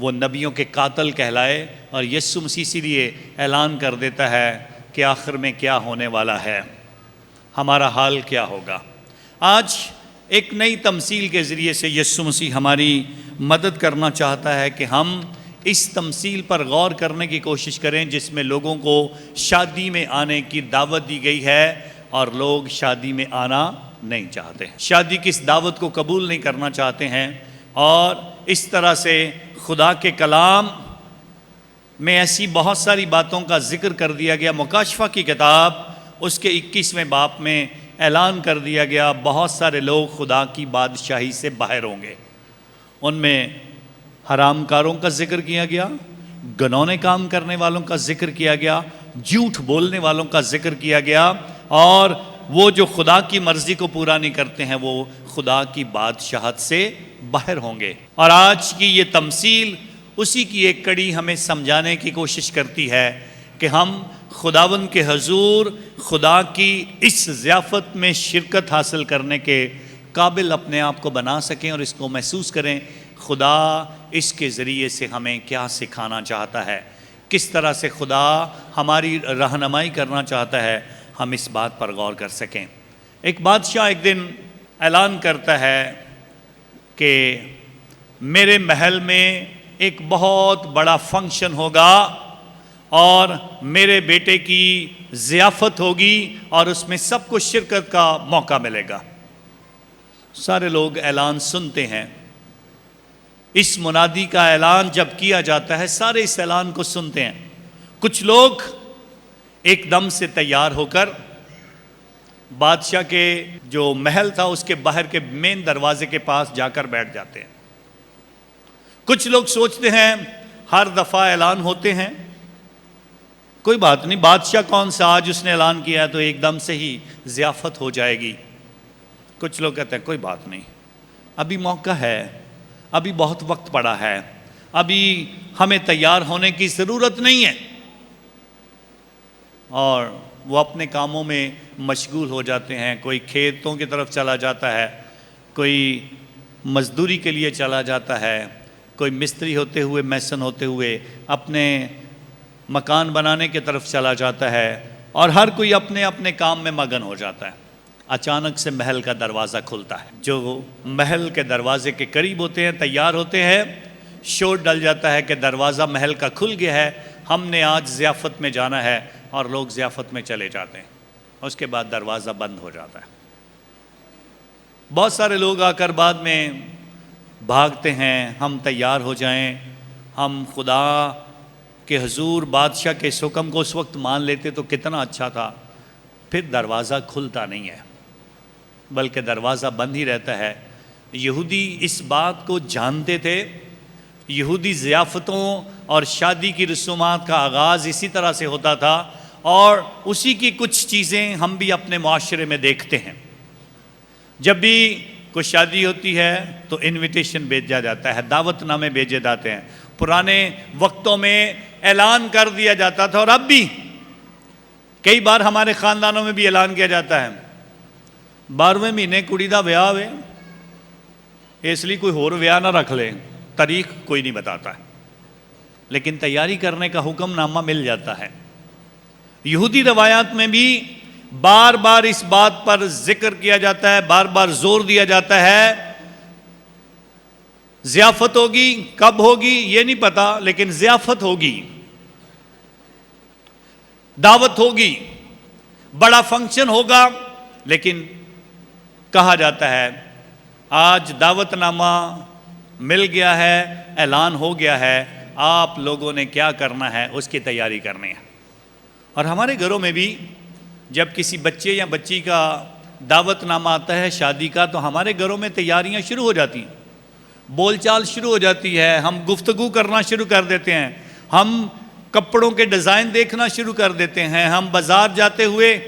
وہ نبیوں کے قاتل کہلائے، اور یسوع مسیح اسی لیے اعلان کر دیتا ہے کہ آخر میں کیا ہونے والا ہے، ہمارا حال کیا ہوگا۔ آج ایک نئی تمثیل کے ذریعے سے یسوع مسیح ہماری مدد کرنا چاہتا ہے کہ ہم اس تمثیل پر غور کرنے کی کوشش کریں جس میں لوگوں کو شادی میں آنے کی دعوت دی گئی ہے اور لوگ شادی میں آنا نہیں چاہتے، شادی کی اس دعوت کو قبول نہیں کرنا چاہتے ہیں۔ اور اس طرح سے خدا کے کلام میں ایسی بہت ساری باتوں کا ذکر کر دیا گیا۔ مکاشفہ کی کتاب اس کے 21ویں باب میں اعلان کر دیا گیا بہت سارے لوگ خدا کی بادشاہی سے باہر ہوں گے۔ ان میں حرام کاروں کا ذکر کیا گیا، گنونے کام کرنے والوں کا ذکر کیا گیا، جھوٹ بولنے والوں کا ذکر کیا گیا، اور وہ جو خدا کی مرضی کو پورا نہیں کرتے ہیں وہ خدا کی بادشاہت سے باہر ہوں گے۔ اور آج کی یہ تمثیل اسی کی ایک کڑی ہمیں سمجھانے کی کوشش کرتی ہے کہ ہم خداوند کے حضور خدا کی اس ضیافت میں شرکت حاصل کرنے کے قابل اپنے آپ کو بنا سکیں اور اس کو محسوس کریں خدا اس کے ذریعے سے ہمیں کیا سکھانا چاہتا ہے، کس طرح سے خدا ہماری رہنمائی کرنا چاہتا ہے، ہم اس بات پر غور کر سکیں۔ ایک بادشاہ ایک دن اعلان کرتا ہے کہ میرے محل میں ایک بہت بڑا فنکشن ہوگا اور میرے بیٹے کی ضیافت ہوگی اور اس میں سب کو شرکت کا موقع ملے گا۔ سارے لوگ اعلان سنتے ہیں۔ اس منادی کا اعلان جب کیا جاتا ہے سارے اس اعلان کو سنتے ہیں۔ کچھ لوگ ایک دم سے تیار ہو کر بادشاہ کے جو محل تھا اس کے باہر کے مین دروازے کے پاس جا کر بیٹھ جاتے ہیں۔ کچھ لوگ سوچتے ہیں ہر دفعہ اعلان ہوتے ہیں، کوئی بات نہیں، بادشاہ کون سا، آج اس نے اعلان کیا ہے تو ایک دم سے ہی ضیافت ہو جائے گی۔ کچھ لوگ کہتے ہیں کوئی بات نہیں، ابھی موقع ہے، ابھی بہت وقت پڑا ہے، ابھی ہمیں تیار ہونے کی ضرورت نہیں ہے، اور وہ اپنے کاموں میں مشغول ہو جاتے ہیں۔ کوئی کھیتوں کی طرف چلا جاتا ہے، کوئی مزدوری کے لیے چلا جاتا ہے، کوئی مستری ہوتے ہوئے، میسن ہوتے ہوئے اپنے مکان بنانے کی طرف چلا جاتا ہے، اور ہر کوئی اپنے اپنے کام میں مگن ہو جاتا ہے۔ اچانک سے محل کا دروازہ کھلتا ہے۔ جو محل کے دروازے کے قریب ہوتے ہیں، تیار ہوتے ہیں، شور ڈل جاتا ہے کہ دروازہ محل کا کھل گیا ہے، ہم نے آج ضیافت میں جانا ہے، اور لوگ ضیافت میں چلے جاتے ہیں۔ اس کے بعد دروازہ بند ہو جاتا ہے۔ بہت سارے لوگ آ کر بعد میں بھاگتے ہیں، ہم تیار ہو جائیں، ہم خدا کے حضور بادشاہ کے اس حکم کو اس وقت مان لیتے تو کتنا اچھا تھا۔ پھر دروازہ کھلتا نہیں ہے بلکہ دروازہ بند ہی رہتا ہے۔ یہودی اس بات کو جانتے تھے۔ یہودی ضیافتوں اور شادی کی رسومات کا آغاز اسی طرح سے ہوتا تھا، اور اسی کی کچھ چیزیں ہم بھی اپنے معاشرے میں دیکھتے ہیں۔ جب بھی کوئی شادی ہوتی ہے تو انویٹیشن بھیجا جاتا ہے، دعوت نامے بھیجے جاتے ہیں۔ پرانے وقتوں میں اعلان کر دیا جاتا تھا، اور اب بھی کئی بار ہمارے خاندانوں میں بھی اعلان کیا جاتا ہے 12ویں مہینے کڑی دا ویاہ ہوئے، اس لیے کوئی اور ویاہ نہ رکھ لے، تاریخ کوئی نہیں بتاتا ہے، لیکن تیاری کرنے کا حکم نامہ مل جاتا ہے۔ یہودی روایات میں بھی بار بار اس بات پر ذکر کیا جاتا ہے، بار بار زور دیا جاتا ہے، ضیافت ہوگی، کب ہوگی یہ نہیں پتا، لیکن ضیافت ہوگی، دعوت ہوگی، بڑا فنکشن ہوگا۔ لیکن کہا جاتا ہے آج دعوت نامہ مل گیا ہے، اعلان ہو گیا ہے، آپ لوگوں نے کیا کرنا ہے، اس کی تیاری کرنی ہے۔ اور ہمارے گھروں میں بھی جب کسی بچے یا بچی کا دعوت نامہ آتا ہے شادی کا، تو ہمارے گھروں میں تیاریاں شروع ہو جاتی ہیں، بول چال شروع ہو جاتی ہے، ہم گفتگو کرنا شروع کر دیتے ہیں، ہم کپڑوں کے ڈیزائن دیکھنا شروع کر دیتے ہیں، ہم بازار جاتے ہوئے،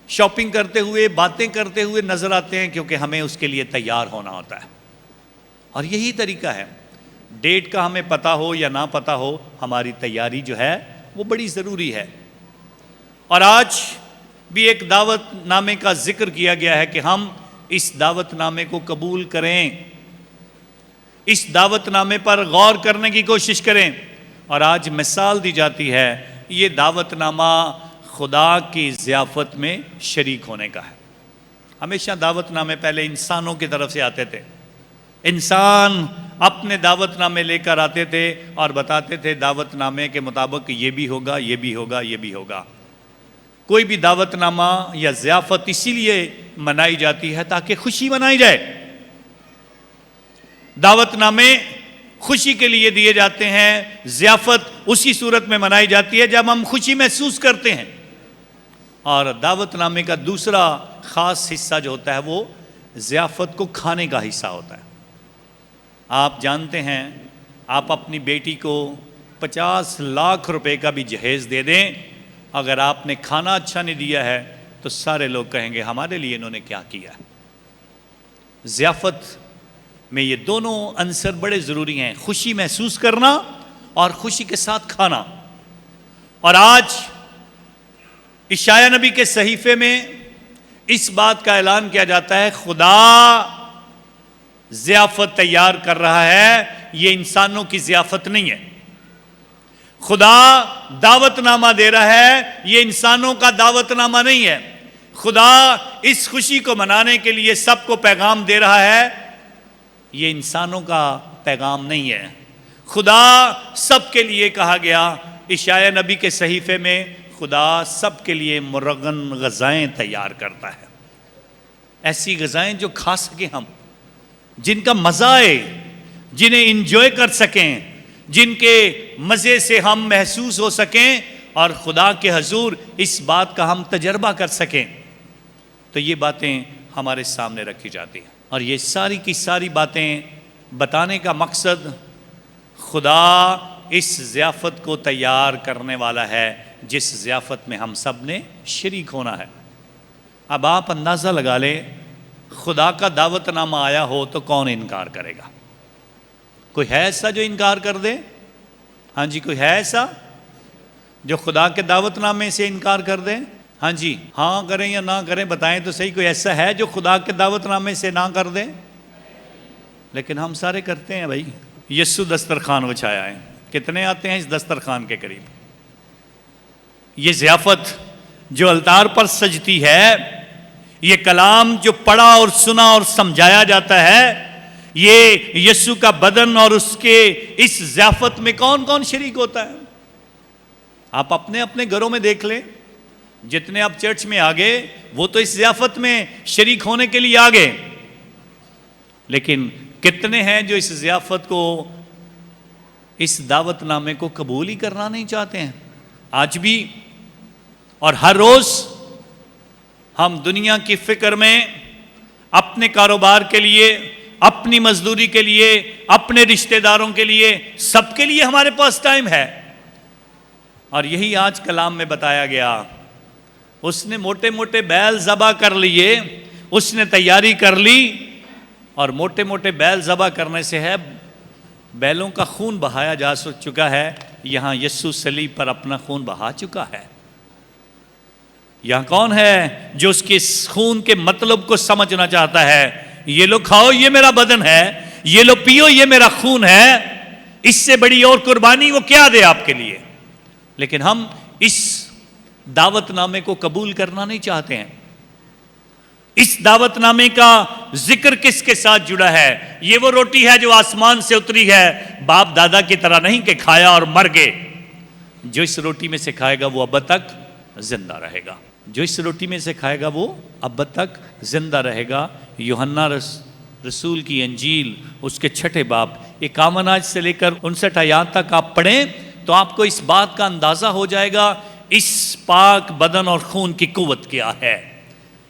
شاپنگ کرتے ہوئے، باتیں کرتے ہوئے نظر آتے ہیں، کیونکہ ہمیں اس کے لیے تیار ہونا ہوتا ہے۔ اور یہی طریقہ ہے، ڈیٹ کا ہمیں پتہ ہو یا نہ پتہ ہو، ہماری تیاری جو ہے وہ بڑی ضروری ہے۔ اور آج بھی ایک دعوت نامے کا ذکر کیا گیا ہے کہ ہم اس دعوت نامے کو قبول کریں۔ اس دعوت نامے پر غور کرنے کی کوشش کریں، اور آج مثال دی جاتی ہے، یہ دعوت نامہ خدا کی ضیافت میں شریک ہونے کا ہے۔ ہمیشہ دعوت نامے پہلے انسانوں کی طرف سے آتے تھے، انسان اپنے دعوت نامے لے کر آتے تھے اور بتاتے تھے دعوت نامے کے مطابق یہ بھی ہوگا، یہ بھی ہوگا، یہ بھی ہوگا۔ کوئی بھی دعوت نامہ یا ضیافت اسی لیے منائی جاتی ہے تاکہ خوشی منائی جائے۔ دعوت نامے خوشی کے لیے دیے جاتے ہیں، ضیافت اسی صورت میں منائی جاتی ہے جب ہم خوشی محسوس کرتے ہیں۔ اور دعوت نامے کا دوسرا خاص حصہ جو ہوتا ہے وہ ضیافت کو کھانے کا حصہ ہوتا ہے۔ آپ جانتے ہیں، آپ اپنی بیٹی کو 50 لاکھ روپے کا بھی جہیز دے دیں، اگر آپ نے کھانا اچھا نہیں دیا ہے تو سارے لوگ کہیں گے ہمارے لیے انہوں نے کیا کیا ہے۔ ضیافت میں یہ دونوں عنصر بڑے ضروری ہیں، خوشی محسوس کرنا اور خوشی کے ساتھ کھانا۔ اور آج عشایہ نبی کے صحیفے میں اس بات کا اعلان کیا جاتا ہے، خدا ضیافت تیار کر رہا ہے، یہ انسانوں کی ضیافت نہیں ہے۔ خدا دعوت نامہ دے رہا ہے، یہ انسانوں کا دعوت نامہ نہیں ہے۔ خدا اس خوشی کو منانے کے لیے سب کو پیغام دے رہا ہے، یہ انسانوں کا پیغام نہیں ہے۔ خدا سب کے لیے کہا گیا، عشایہ نبی کے صحیفے میں خدا سب کے لیے مرغن غذائیں تیار کرتا ہے، ایسی غذائیں جو کھا سکیں ہم، جن کا مزہ آئے، جنہیں انجوائے کر سکیں، جن کے مزے سے ہم محسوس ہو سکیں اور خدا کے حضور اس بات کا ہم تجربہ کر سکیں۔ تو یہ باتیں ہمارے سامنے رکھی جاتی ہیں، اور یہ ساری کی ساری باتیں بتانے کا مقصد خدا اس ضیافت کو تیار کرنے والا ہے جس ضیافت میں ہم سب نے شریک ہونا ہے۔ اب آپ اندازہ لگا لیں، خدا کا دعوت نامہ آیا ہو تو کون انکار کرے گا؟ کوئی ہے ایسا جو انکار کر دے؟ ہاں جی، کوئی ہے ایسا جو خدا کے دعوت نامے سے انکار کر دے؟ ہاں جی، ہاں کریں یا نہ کریں بتائیں تو صحیح، کوئی ایسا ہے جو خدا کے دعوت نامے سے نہ کر دے؟ لیکن ہم سارے کرتے ہیں بھائی۔ یسوع دسترخوان بچھایا ہے، کتنے آتے ہیں اس دسترخوان کے قریب؟ یہ ضیافت جو الطار پر سجتی ہے، یہ کلام جو پڑھا اور سنا اور سمجھایا جاتا ہے، یہ یسوع کا بدن اور اس کے اس ضیافت میں کون کون شریک ہوتا ہے؟ آپ اپنے اپنے گھروں میں دیکھ لیں، جتنے آپ چرچ میں آگے وہ تو اس ضیافت میں شریک ہونے کے لیے آگے، لیکن کتنے ہیں جو اس ضیافت کو، اس دعوت نامے کو قبول ہی کرنا نہیں چاہتے ہیں؟ آج بھی اور ہر روز ہم دنیا کی فکر میں اپنے کاروبار کے لیے، اپنی مزدوری کے لیے، اپنے رشتہ داروں کے لیے، سب کے لیے ہمارے پاس ٹائم ہے، اور یہی آج کلام میں بتایا گیا۔ اس نے موٹے موٹے بیل ذبح کر لیے، اس نے تیاری کر لی، اور موٹے موٹے بیل ذبح کرنے سے ہے، بیلوں کا خون بہایا جا چکا ہے، یہاں یسوع صلیب پر اپنا خون بہا چکا ہے۔ یہاں کون ہے جو اس کے خون کے مطلب کو سمجھنا چاہتا ہے؟ یہ لو کھاؤ، یہ میرا بدن ہے، یہ لو پیو، یہ میرا خون ہے، اس سے بڑی اور قربانی وہ کیا دے آپ کے لیے؟ لیکن ہم اس دعوت نامے کو قبول کرنا نہیں چاہتے ہیں۔ اس دعوت نامے کا ذکر کس کے ساتھ جڑا ہے؟ یہ وہ روٹی ہے جو آسمان سے اتری ہے، باپ دادا کی طرح نہیں کہ کھایا اور مر گئے۔ جو اس روٹی میں سے کھائے گا وہ اب تک زندہ رہے گا، جو اس روٹی میں سے کھائے گا وہ اب تک زندہ رہے گا۔ یوحنا رسول کی انجیل اس کے 6 باب 51 آیت سے لے کر 59 آیات تک آپ پڑھیں تو آپ کو اس بات کا اندازہ ہو جائے گا اس پاک بدن اور خون کی قوت کیا ہے،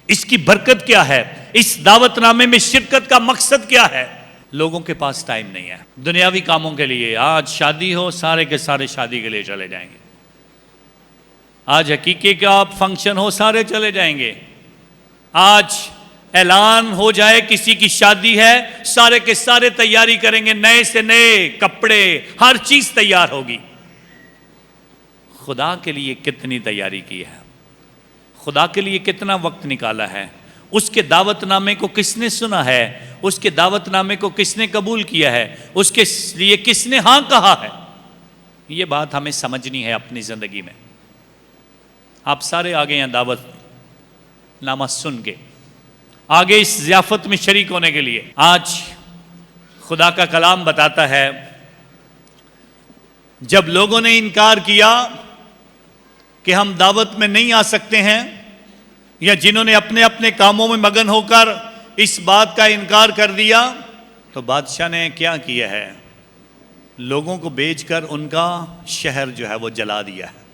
اس کی برکت کیا ہے، اس دعوت نامے میں شرکت کا مقصد کیا ہے۔ لوگوں کے پاس ٹائم نہیں ہے دنیاوی کاموں کے لیے۔ آج شادی ہو، سارے کے سارے شادی کے لیے چلے جائیں گے۔ آج حقیقی کا فنکشن ہو، سارے چلے جائیں گے۔ آج اعلان ہو جائے کسی کی شادی ہے، سارے کے سارے تیاری کریں گے، نئے سے نئے کپڑے، ہر چیز تیار ہوگی۔ خدا کے لیے کتنی تیاری کی ہے، خدا کے لیے کتنا وقت نکالا ہے، اس کے دعوت نامے کو کس نے سنا ہے، اس کے دعوت نامے کو کس نے قبول کیا ہے، اس کے لیے کس نے ہاں کہا ہے. یہ بات ہمیں سمجھنی ہے اپنی زندگی میں. آپ سارے آگے ہیں دعوت نامہ سن کے، آگے اس ضیافت میں شریک ہونے کے لیے. آج خدا کا کلام بتاتا ہے جب لوگوں نے انکار کیا کہ ہم دعوت میں نہیں آ سکتے ہیں، یا جنہوں نے اپنے اپنے کاموں میں مگن ہو کر اس بات کا انکار کر دیا، تو بادشاہ نے کیا کیا ہے؟ لوگوں کو بیچ کر ان کا شہر جو ہے وہ جلا دیا ہے،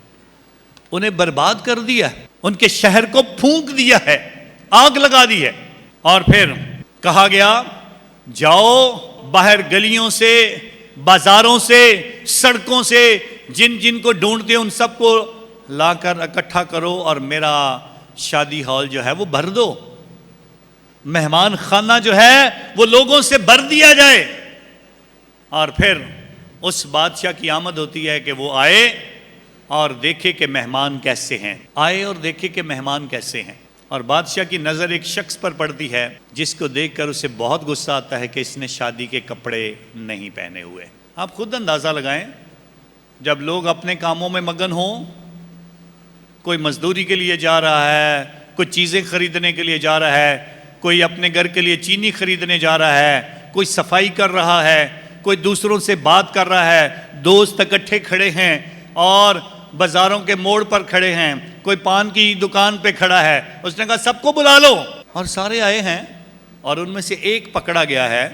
انہیں برباد کر دیا ہے، ان کے شہر کو پھونک دیا ہے، آگ لگا دی ہے. اور پھر کہا گیا جاؤ باہر گلیوں سے، بازاروں سے، سڑکوں سے جن جن کو ڈھونڈتے ان سب کو لا کر اکٹھا کرو اور میرا شادی ہال جو ہے وہ بھر دو، مہمان خانہ جو ہے وہ لوگوں سے بھر دیا جائے. اور پھر اس بادشاہ کی آمد ہوتی ہے کہ وہ آئے اور دیکھے کہ مہمان کیسے ہیں، آئے اور دیکھے کہ مہمان کیسے ہیں. اور بادشاہ کی نظر ایک شخص پر پڑتی ہے جس کو دیکھ کر اسے بہت غصہ آتا ہے کہ اس نے شادی کے کپڑے نہیں پہنے ہوئے. آپ خود اندازہ لگائیں، جب لوگ اپنے کاموں میں مگن ہوں، کوئی مزدوری کے لیے جا رہا ہے، کوئی چیزیں خریدنے کے لیے جا رہا ہے، کوئی اپنے گھر کے لیے چینی خریدنے جا رہا ہے، کوئی صفائی کر رہا ہے، کوئی دوسروں سے بات کر رہا ہے، دوست اکٹھے کھڑے ہیں اور بازاروں کے موڑ پر کھڑے ہیں، کوئی پان کی دکان پہ کھڑا ہے، اس نے کہا سب کو بلا لو، اور سارے آئے ہیں. اور ان میں سے ایک پکڑا گیا ہے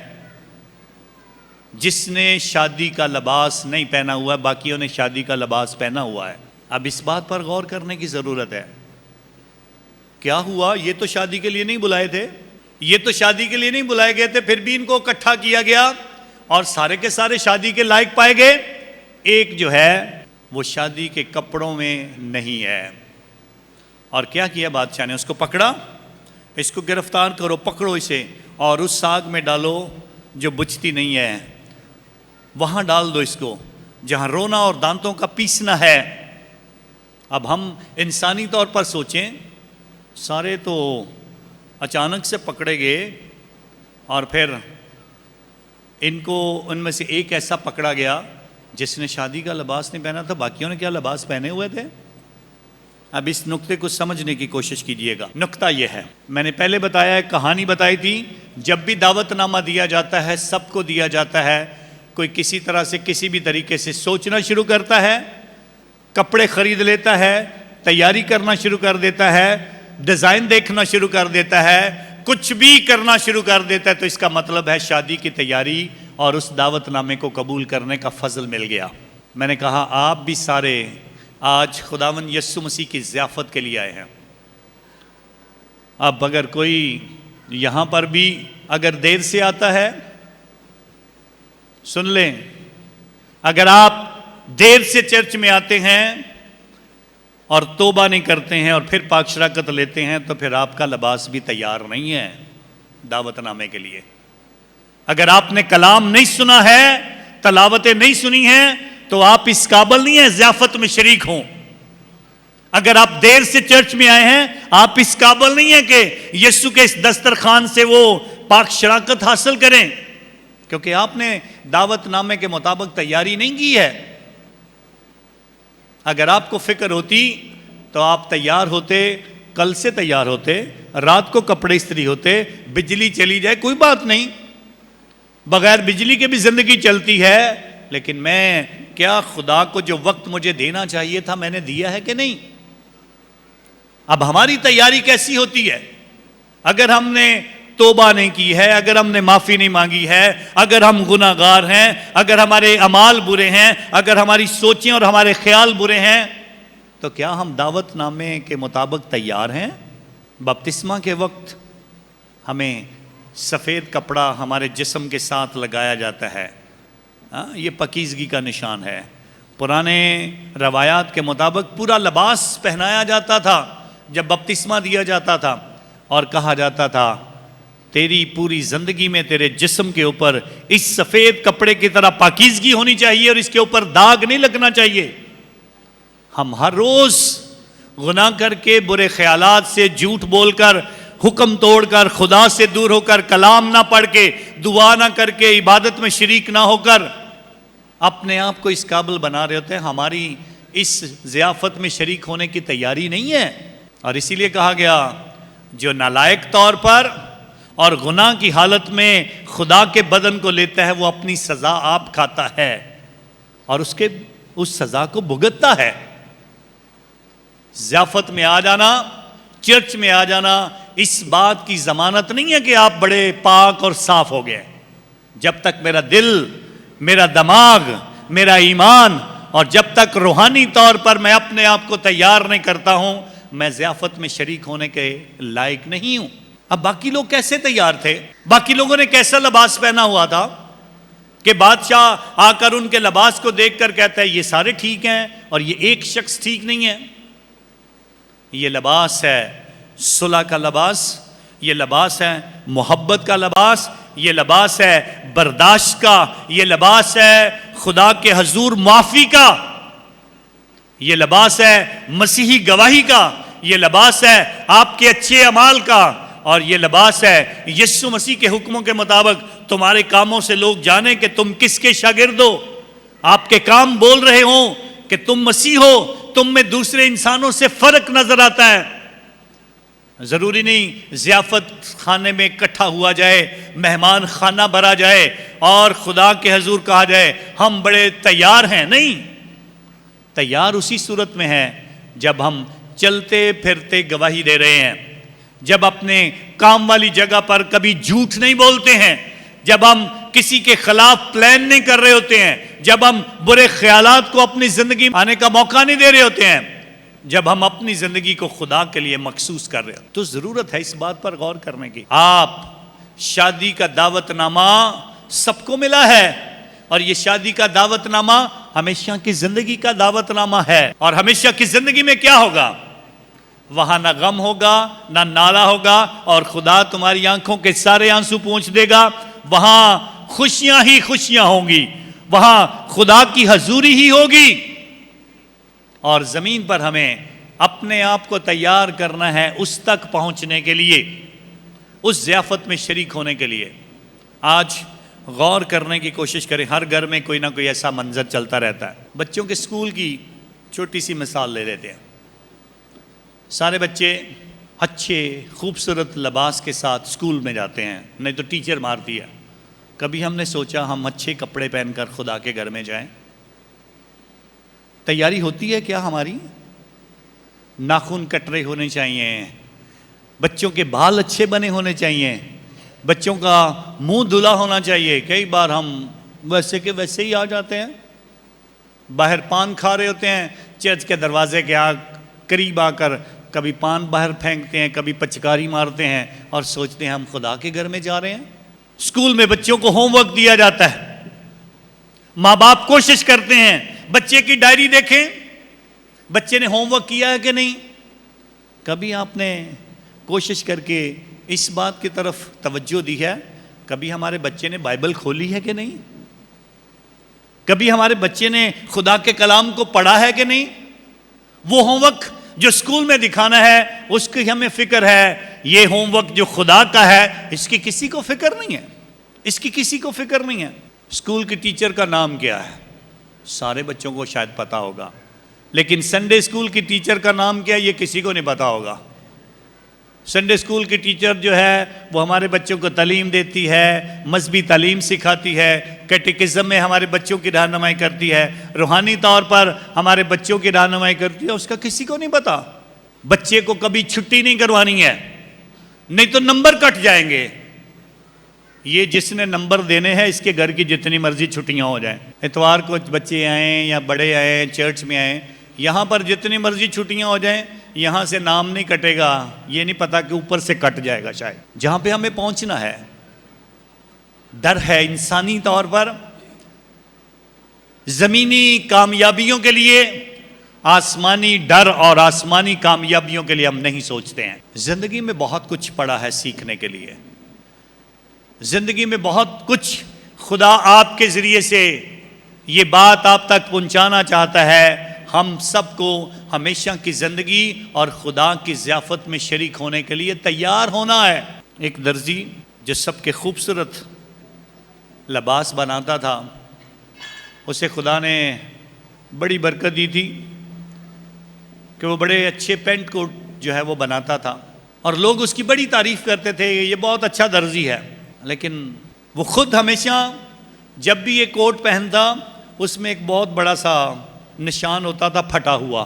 جس نے شادی کا لباس نہیں پہنا ہوا ہے، باقیوں نے شادی کا لباس پہنا ہوا ہے. اب اس بات پر غور کرنے کی ضرورت ہے، کیا ہوا؟ یہ تو شادی کے لیے نہیں بلائے تھے، یہ تو شادی کے لیے نہیں بلائے گئے تھے، پھر بھی ان کو اکٹھا کیا گیا اور سارے کے سارے شادی کے لائق پائے گئے. ایک جو ہے وہ شادی کے کپڑوں میں نہیں ہے. اور کیا کیا بادشاہ نے؟ اس کو پکڑا، اس کو گرفتار کرو، پکڑو اسے اور اس آگ میں ڈالو جو بجھتی نہیں ہے، وہاں ڈال دو اس کو جہاں رونا اور دانتوں کا پیسنا ہے. اب ہم انسانی طور پر سوچیں، سارے تو اچانک سے پکڑے گئے اور پھر ان کو ان میں سے ایک ایسا پکڑا گیا جس نے شادی کا لباس نہیں پہنا تھا، باقیوں نے کیا لباس پہنے ہوئے تھے. اب اس نقطے کو سمجھنے کی کوشش کیجئے گا. نقطہ یہ ہے، میں نے پہلے بتایا، ایک کہانی بتائی تھی، جب بھی دعوت نامہ دیا جاتا ہے، سب کو دیا جاتا ہے، کوئی کسی طرح سے کسی بھی طریقے سے سوچنا شروع کرتا ہے، کپڑے خرید لیتا ہے، تیاری کرنا شروع کر دیتا ہے، ڈیزائن دیکھنا شروع کر دیتا ہے، کچھ بھی کرنا شروع کر دیتا ہے. تو اس کا مطلب ہے شادی کی تیاری اور اس دعوت نامے کو قبول کرنے کا فضل مل گیا. میں نے کہا آپ بھی سارے آج خداوند یسوع مسیح کی ضیافت کے لیے آئے ہیں. اب اگر کوئی یہاں پر بھی اگر دیر سے آتا ہے، سن لیں، اگر آپ دیر سے چرچ میں آتے ہیں اور توبہ نہیں کرتے ہیں اور پھر پاک شراکت لیتے ہیں، تو پھر آپ کا لباس بھی تیار نہیں ہے دعوت نامے کے لیے. اگر آپ نے کلام نہیں سنا ہے، تلاوتیں نہیں سنی ہیں، تو آپ اس قابل نہیں ہیں ضیافت میں شریک ہوں. اگر آپ دیر سے چرچ میں آئے ہیں، آپ اس قابل نہیں ہیں کہ یسوع کے اس دسترخوان سے وہ پاک شراکت حاصل کریں، کیونکہ آپ نے دعوت نامے کے مطابق تیاری نہیں کی ہے. اگر آپ کو فکر ہوتی تو آپ تیار ہوتے، کل سے تیار ہوتے، رات کو کپڑے استری ہوتے، بجلی چلی جائے کوئی بات نہیں، بغیر بجلی کے بھی زندگی چلتی ہے، لیکن میں کیا خدا کو جو وقت مجھے دینا چاہیے تھا میں نے دیا ہے کہ نہیں؟ اب ہماری تیاری کیسی ہوتی ہے؟ اگر ہم نے توبہ نہیں کی ہے، اگر ہم نے معافی نہیں مانگی ہے، اگر ہم گناہ گار ہیں، اگر ہمارے اعمال برے ہیں، اگر ہماری سوچیں اور ہمارے خیال برے ہیں، تو کیا ہم دعوت نامے کے مطابق تیار ہیں؟ بپتسمہ کے وقت ہمیں سفید کپڑا ہمارے جسم کے ساتھ لگایا جاتا ہے، یہ پاکیزگی کا نشان ہے. پرانے روایات کے مطابق پورا لباس پہنایا جاتا تھا جب بپتسمہ دیا جاتا تھا، اور کہا جاتا تھا تیری پوری زندگی میں تیرے جسم کے اوپر اس سفید کپڑے کی طرح پاکیزگی ہونی چاہیے اور اس کے اوپر داغ نہیں لگنا چاہیے. ہم ہر روز گناہ کر کے، برے خیالات سے، جھوٹ بول کر، حکم توڑ کر، خدا سے دور ہو کر، کلام نہ پڑھ کے، دعا نہ کر کے، عبادت میں شریک نہ ہو کر اپنے آپ کو اس قابل بنا رہے ہوتے ہیں، ہماری اس ضیافت میں شریک ہونے کی تیاری نہیں ہے۔ اور اسی لیے کہا گیا جو نالائق طور پر اور گناہ کی حالت میں خدا کے بدن کو لیتا ہے وہ اپنی سزا آپ کھاتا ہے اور اس سزا کو بھگتتا ہے۔ ضیافت میں آ جانا، چرچ میں آ جانا اس بات کی ضمانت نہیں ہے کہ آپ بڑے پاک اور صاف ہو گئے۔ جب تک میرا دل، میرا دماغ، میرا ایمان اور جب تک روحانی طور پر میں اپنے آپ کو تیار نہیں کرتا ہوں، میں ضیافت میں شریک ہونے کے لائق نہیں ہوں۔ اب باقی لوگ کیسے تیار تھے؟ باقی لوگوں نے کیسا لباس پہنا ہوا تھا کہ بادشاہ آ کر ان کے لباس کو دیکھ کر کہتا ہے یہ سارے ٹھیک ہیں اور یہ ایک شخص ٹھیک نہیں ہے۔ یہ لباس ہے صلح کا لباس، یہ لباس ہے محبت کا لباس، یہ لباس ہے برداشت کا، یہ لباس ہے خدا کے حضور معافی کا، یہ لباس ہے مسیحی گواہی کا، یہ لباس ہے آپ کے اچھے اعمال کا، اور یہ لباس ہے یسوع مسیح کے حکموں کے مطابق تمہارے کاموں سے لوگ جانیں کہ تم کس کے شاگرد ہو۔ آپ کے کام بول رہے ہوں کہ تم مسیح ہو، تم میں دوسرے انسانوں سے فرق نظر آتا ہے۔ ضروری نہیں ضیافت خانے میں اکٹھا ہوا جائے، مہمان خانہ بھرا جائے اور خدا کے حضور کہا جائے ہم بڑے تیار ہیں، نہیں۔ تیار اسی صورت میں ہے جب ہم چلتے پھرتے گواہی دے رہے ہیں، جب اپنے کام والی جگہ پر کبھی جھوٹ نہیں بولتے ہیں، جب ہم کسی کے خلاف پلان نہیں کر رہے ہوتے ہیں، جب ہم برے خیالات کو اپنی زندگی میں آنے کا موقع نہیں دے رہے ہوتے ہیں، جب ہم اپنی زندگی کو خدا کے لیے مخصوص کر رہے ہیں، تو ضرورت ہے اس بات پر غور کرنے کی۔ آپ شادی کا دعوت نامہ سب کو ملا ہے اور یہ شادی کا دعوت نامہ ہمیشہ کی زندگی کا دعوت نامہ ہے، اور ہمیشہ کی زندگی میں کیا ہوگا؟ وہاں نہ غم ہوگا، نہ نالا ہوگا، اور خدا تمہاری آنکھوں کے سارے آنسو پونچھ دے گا۔ وہاں خوشیاں ہی خوشیاں ہوں گی، وہاں خدا کی حضوری ہی ہوگی، اور زمین پر ہمیں اپنے آپ کو تیار کرنا ہے اس تک پہنچنے کے لیے، اس ضیافت میں شریک ہونے کے لیے۔ آج غور کرنے کی کوشش کریں، ہر گھر میں کوئی نہ کوئی ایسا منظر چلتا رہتا ہے۔ بچوں کے اسکول کی چھوٹی سی مثال لے لیتے ہیں۔ سارے بچے اچھے خوبصورت لباس کے ساتھ اسکول میں جاتے ہیں، نہیں تو ٹیچر مارتی ہے۔ کبھی ہم نے سوچا ہم اچھے کپڑے پہن کر خدا کے گھر میں جائیں؟ تیاری ہوتی ہے کیا ہماری؟ ناخن کٹرے ہونے چاہیے، بچوں کے بال اچھے بنے ہونے چاہیے، بچوں کا منہ دھلا ہونا چاہیے۔ کئی بار ہم ویسے کے ویسے ہی آ جاتے ہیں، باہر پان کھا رہے ہوتے ہیں، چرچ کے دروازے کے قریب آ کر کبھی پان باہر پھینکتے ہیں، کبھی پچکاری مارتے ہیں اور سوچتے ہیں ہم خدا کے گھر میں جا رہے ہیں۔ اسکول میں بچوں کو ہوم ورک دیا جاتا ہے، ماں باپ کوشش کرتے ہیں بچے کی ڈائری دیکھیں بچے نے ہوم ورک کیا ہے کہ نہیں۔ کبھی آپ نے کوشش کر کے اس بات کی طرف توجہ دی ہے کبھی ہمارے بچے نے بائبل کھولی ہے کہ نہیں؟ کبھی ہمارے بچے نے خدا کے کلام کو پڑھا ہے کہ نہیں؟ وہ ہوم ورک جو اسکول میں دکھانا ہے اس کی ہمیں فکر ہے، یہ ہوم ورک جو خدا کا ہے اس کی کسی کو فکر نہیں ہے، اس کی کسی کو فکر نہیں ہے۔ اسکول کے ٹیچر کا نام کیا ہے؟ سارے بچوں کو شاید پتا ہوگا، لیکن سنڈے اسکول کی ٹیچر کا نام کیا ہے یہ کسی کو نہیں پتا ہوگا۔ سنڈے اسکول کی ٹیچر جو ہے وہ ہمارے بچوں کو تعلیم دیتی ہے، مذہبی تعلیم سکھاتی ہے، کیٹیکزم میں ہمارے بچوں کی رہنمائی کرتی ہے، روحانی طور پر ہمارے بچوں کی رہنمائی کرتی ہے، اس کا کسی کو نہیں پتا۔ بچے کو کبھی چھٹی نہیں کروانی ہے، نہیں تو نمبر کٹ جائیں گے۔ یہ جس نے نمبر دینے ہیں اس کے گھر کی جتنی مرضی چھٹیاں ہو جائیں، اتوار کو بچے آئیں یا بڑے آئیں چرچ میں آئیں، یہاں پر جتنی مرضی چھٹیاں ہو جائیں یہاں سے نام نہیں کٹے گا، یہ نہیں پتا کہ اوپر سے کٹ جائے گا شاید۔ جہاں پہ ہمیں پہنچنا ہے، ڈر ہے انسانی طور پر زمینی کامیابیوں کے لیے، آسمانی ڈر اور آسمانی کامیابیوں کے لیے ہم نہیں سوچتے ہیں۔ زندگی میں بہت کچھ پڑا ہے سیکھنے کے لیے، زندگی میں بہت کچھ خدا آپ کے ذریعے سے یہ بات آپ تک پہنچانا چاہتا ہے۔ ہم سب کو ہمیشہ کی زندگی اور خدا کی ضیافت میں شریک ہونے کے لیے تیار ہونا ہے۔ ایک درزی جو سب کے خوبصورت لباس بناتا تھا، اسے خدا نے بڑی برکت دی تھی کہ وہ بڑے اچھے پینٹ کوٹ جو ہے وہ بناتا تھا، اور لوگ اس کی بڑی تعریف کرتے تھے، یہ بہت اچھا درزی ہے۔ لیکن وہ خود ہمیشہ جب بھی یہ کوٹ پہنتا اس میں ایک بہت بڑا سا نشان ہوتا تھا پھٹا ہوا،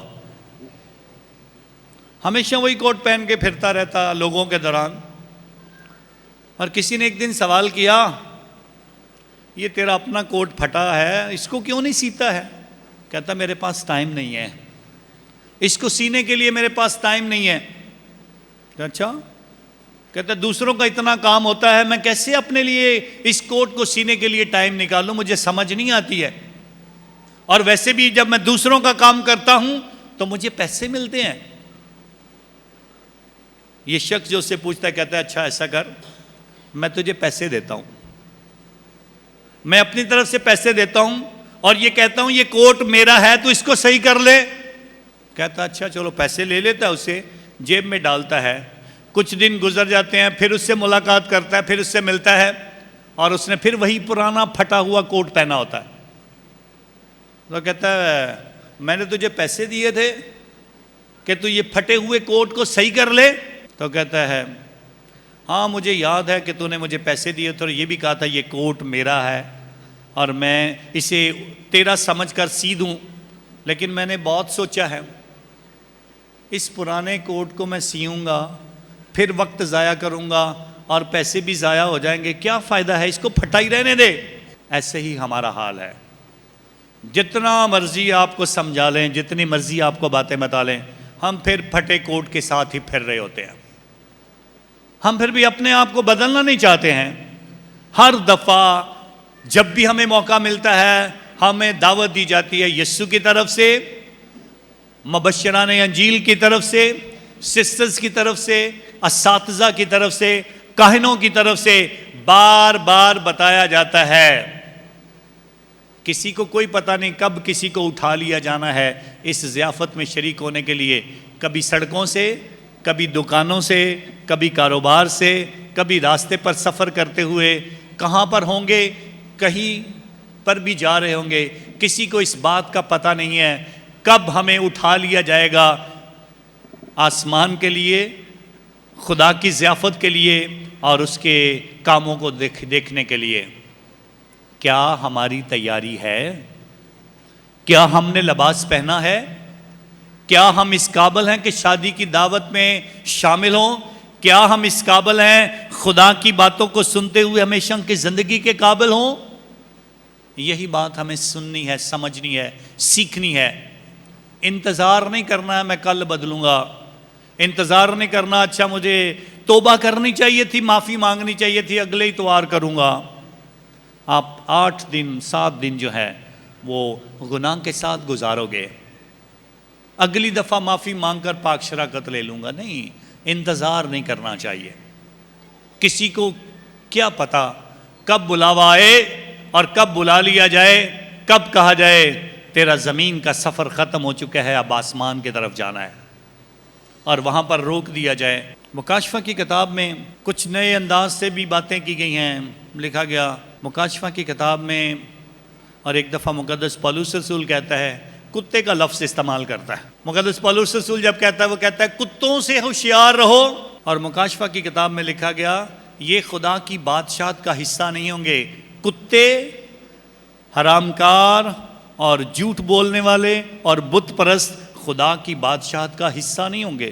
ہمیشہ وہی کوٹ پہن کے پھرتا رہتا لوگوں کے دوران۔ اور کسی نے ایک دن سوال کیا، یہ تیرا اپنا کوٹ پھٹا ہے، اس کو کیوں نہیں سیتا ہے؟ کہتا میرے پاس ٹائم نہیں ہے، اس کو سینے کے لیے میرے پاس ٹائم نہیں ہے۔ اچھا، کہتا دوسروں کا اتنا کام ہوتا ہے، میں کیسے اپنے لیے اس کوٹ کو سینے کے لیے ٹائم نکالوں، مجھے سمجھ نہیں آتی ہے۔ اور ویسے بھی جب میں دوسروں کا کام کرتا ہوں تو مجھے پیسے ملتے ہیں۔ یہ شخص جو اس سے پوچھتا ہے کہتا ہے اچھا ایسا کر، میں تجھے پیسے دیتا ہوں، میں اپنی طرف سے پیسے دیتا ہوں اور یہ کہتا ہوں یہ کوٹ میرا ہے تو اس کو صحیح کر لے۔ کہتا اچھا چلو، پیسے لے لیتا ہے، اسے جیب میں ڈالتا ہے۔ کچھ دن گزر جاتے ہیں، پھر اس سے ملاقات کرتا ہے، پھر اس سے ملتا ہے، اور اس نے پھر وہی پرانا پھٹا ہوا کوٹ پہنا ہوتا ہے۔ تو کہتا ہے میں نے تجھے پیسے دیے تھے کہ تو یہ پھٹے ہوئے کوٹ کو صحیح کر لے۔ تو کہتا ہے ہاں مجھے یاد ہے کہ تو نے مجھے پیسے دیے تھے اور یہ بھی کہا تھا یہ کوٹ میرا ہے اور میں اسے تیرا سمجھ کر سی دوں، لیکن میں نے بہت سوچا ہے اس پرانے کوٹ کو میں سیوں گا، پھر وقت ضائع کروں گا اور پیسے بھی ضائع ہو جائیں گے، کیا فائدہ ہے، اس کو پھٹا ہی رہنے دے۔ ایسے ہی ہمارا حال ہے، جتنا مرضی آپ کو سمجھا لیں، جتنی مرضی آپ کو باتیں بتا لیں، ہم پھر پھٹے کوٹ کے ساتھ ہی پھر رہے ہوتے ہیں۔ ہم پھر بھی اپنے آپ کو بدلنا نہیں چاہتے ہیں۔ ہر دفعہ جب بھی ہمیں موقع ملتا ہے ہمیں دعوت دی جاتی ہے یسوع کی طرف سے، مبشران انجیل کی طرف سے، سسٹرز کی طرف سے، اساتذہ کی طرف سے، کاہنوں کی طرف سے بار بار بتایا جاتا ہے۔ کسی کو کوئی پتہ نہیں کب کسی کو اٹھا لیا جانا ہے اس ضیافت میں شریک ہونے کے لیے، کبھی سڑکوں سے، کبھی دکانوں سے، کبھی کاروبار سے، کبھی راستے پر سفر کرتے ہوئے، کہاں پر ہوں گے، کہیں پر بھی جا رہے ہوں گے، کسی کو اس بات کا پتہ نہیں ہے کب ہمیں اٹھا لیا جائے گا آسمان کے لیے، خدا کی ضیافت کے لیے اور اس کے کاموں کو دیکھنے کے لیے۔ کیا ہماری تیاری ہے؟ کیا ہم نے لباس پہنا ہے؟ کیا ہم اس قابل ہیں کہ شادی کی دعوت میں شامل ہوں؟ کیا ہم اس قابل ہیں خدا کی باتوں کو سنتے ہوئے ہمیشہ کی زندگی کے قابل ہوں؟ یہی بات ہمیں سننی ہے، سمجھنی ہے، سیکھنی ہے۔ انتظار نہیں کرنا ہے میں کل بدلوں گا، انتظار نہیں کرنا اچھا مجھے توبہ کرنی چاہیے تھی، معافی مانگنی چاہیے تھی، اگلے اتوار کروں گا۔ آپ 8 دن 7 دن جو ہے وہ گناہ کے ساتھ گزارو گے، اگلی دفعہ معافی مانگ کر پاک شراکت لے لوں گا، نہیں، انتظار نہیں کرنا چاہیے۔ کسی کو کیا پتا کب بلاوا آئے اور کب بلا لیا جائے، کب کہا جائے تیرا زمین کا سفر ختم ہو چکا ہے، اب آسمان کی طرف جانا ہے، اور وہاں پر روک دیا جائے۔ مکاشفہ کی کتاب میں کچھ نئے انداز سے بھی باتیں کی گئی ہیں۔ لکھا گیا مکاشفہ کی کتاب میں، اور ایک دفعہ مقدس پولس رسول کہتا ہے، کتے کا لفظ استعمال کرتا ہے۔ مقدس پولس رسول جب کہتا ہے وہ کہتا ہے کتوں سے ہوشیار رہو۔ اور مکاشفہ کی کتاب میں لکھا گیا یہ خدا کی بادشاہت کا حصہ نہیں ہوں گے، کتے، حرام کار اور جھوٹ بولنے والے اور بت پرست خدا کی بادشاہت کا حصہ نہیں ہوں گے۔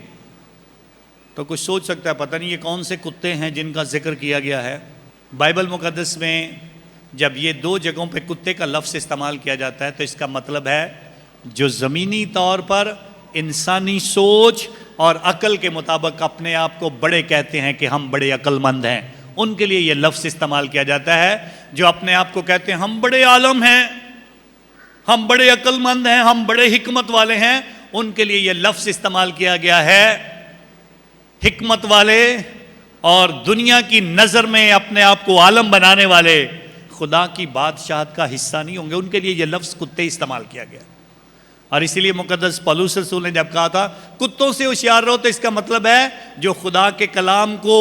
تو کچھ سوچ سکتا ہے پتہ نہیں یہ کون سے کتے ہیں جن کا ذکر کیا گیا ہے۔ بائبل مقدس میں جب یہ 2 جگہوں پہ کتے کا لفظ استعمال کیا جاتا ہے تو اس کا مطلب ہے جو زمینی طور پر انسانی سوچ اور عقل کے مطابق اپنے آپ کو بڑے کہتے ہیں کہ ہم بڑے عقل مند ہیں، ان کے لیے یہ لفظ استعمال کیا جاتا ہے۔ جو اپنے آپ کو کہتے ہیں ہم بڑے عالم ہیں، ہم بڑے عقل مند ہیں، ہم بڑے حکمت والے ہیں، ان کے لیے یہ لفظ استعمال کیا گیا ہے۔ حکمت والے اور دنیا کی نظر میں اپنے آپ کو عالم بنانے والے خدا کی بادشاہت کا حصہ نہیں ہوں گے، ان کے لیے یہ لفظ کتے استعمال کیا گیا۔ اور اسی لیے مقدس پولس رسول نے جب کہا تھا کتوں سے ہوشیار رہو، تو اس کا مطلب ہے جو خدا کے کلام کو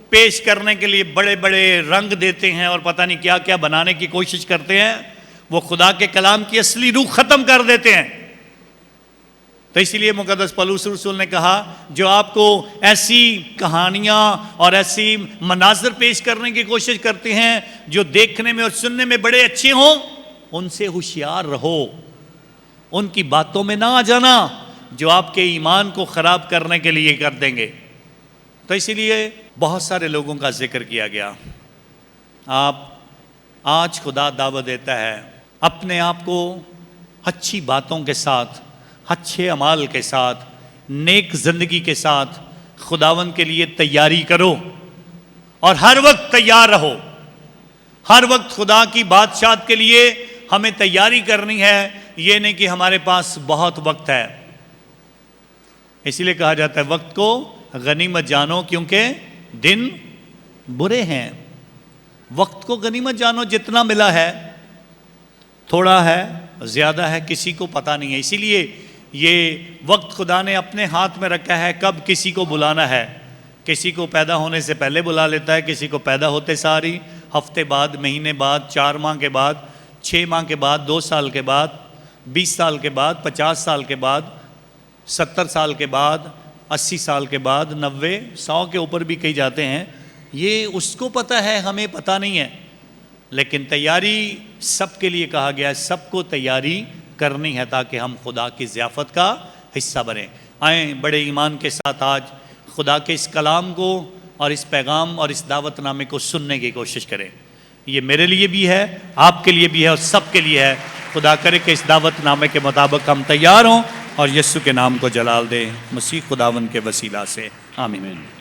پیش کرنے کے لیے بڑے بڑے رنگ دیتے ہیں اور پتہ نہیں کیا کیا بنانے کی کوشش کرتے ہیں، وہ خدا کے کلام کی اصلی روح ختم کر دیتے ہیں۔ تو اسی لیے مقدس پولس رسول نے کہا جو آپ کو ایسی کہانیاں اور ایسی مناظر پیش کرنے کی کوشش کرتے ہیں جو دیکھنے میں اور سننے میں بڑے اچھے ہوں، ان سے ہوشیار رہو، ان کی باتوں میں نہ آ جانا جو آپ کے ایمان کو خراب کرنے کے لیے کر دیں گے۔ تو اسی لیے بہت سارے لوگوں کا ذکر کیا گیا۔ آپ آج خدا دعوت دیتا ہے اپنے آپ کو اچھی باتوں کے ساتھ، اچھے اعمال کے ساتھ، نیک زندگی کے ساتھ خداوند کے لیے تیاری کرو، اور ہر وقت تیار رہو۔ ہر وقت خدا کی بادشاہت کے لیے ہمیں تیاری کرنی ہے، یہ نہیں کہ ہمارے پاس بہت وقت ہے۔ اسی لیے کہا جاتا ہے وقت کو غنیمت جانو کیونکہ دن برے ہیں۔ وقت کو غنیمت جانو، جتنا ملا ہے، تھوڑا ہے زیادہ ہے کسی کو پتہ نہیں ہے۔ اسی لیے یہ وقت خدا نے اپنے ہاتھ میں رکھا ہے، کب کسی کو بلانا ہے۔ کسی کو پیدا ہونے سے پہلے بلا لیتا ہے، کسی کو پیدا ہوتے ساری، ہفتے بعد، مہینے بعد، 4 ماہ کے بعد، 6 ماہ کے بعد، 2 سال کے بعد، 20 سال کے بعد، 50 سال کے بعد، 70 سال کے بعد، 80 سال کے بعد، 90، 100 کے اوپر بھی کہی جاتے ہیں۔ یہ اس کو پتہ ہے، ہمیں پتہ نہیں ہے۔ لیکن تیاری سب کے لیے کہا گیا ہے، سب کو تیاری کرنی ہے تاکہ ہم خدا کی ضیافت کا حصہ بنیں۔ آئیں بڑے ایمان کے ساتھ آج خدا کے اس کلام کو اور اس پیغام اور اس دعوت نامے کو سننے کی کوشش کریں۔ یہ میرے لیے بھی ہے، آپ کے لیے بھی ہے، اور سب کے لیے ہے۔ خدا کرے کہ اس دعوت نامے کے مطابق ہم تیار ہوں اور یسوع کے نام کو جلال دیں، مسیح خداوند کے وسیلہ سے، آمین۔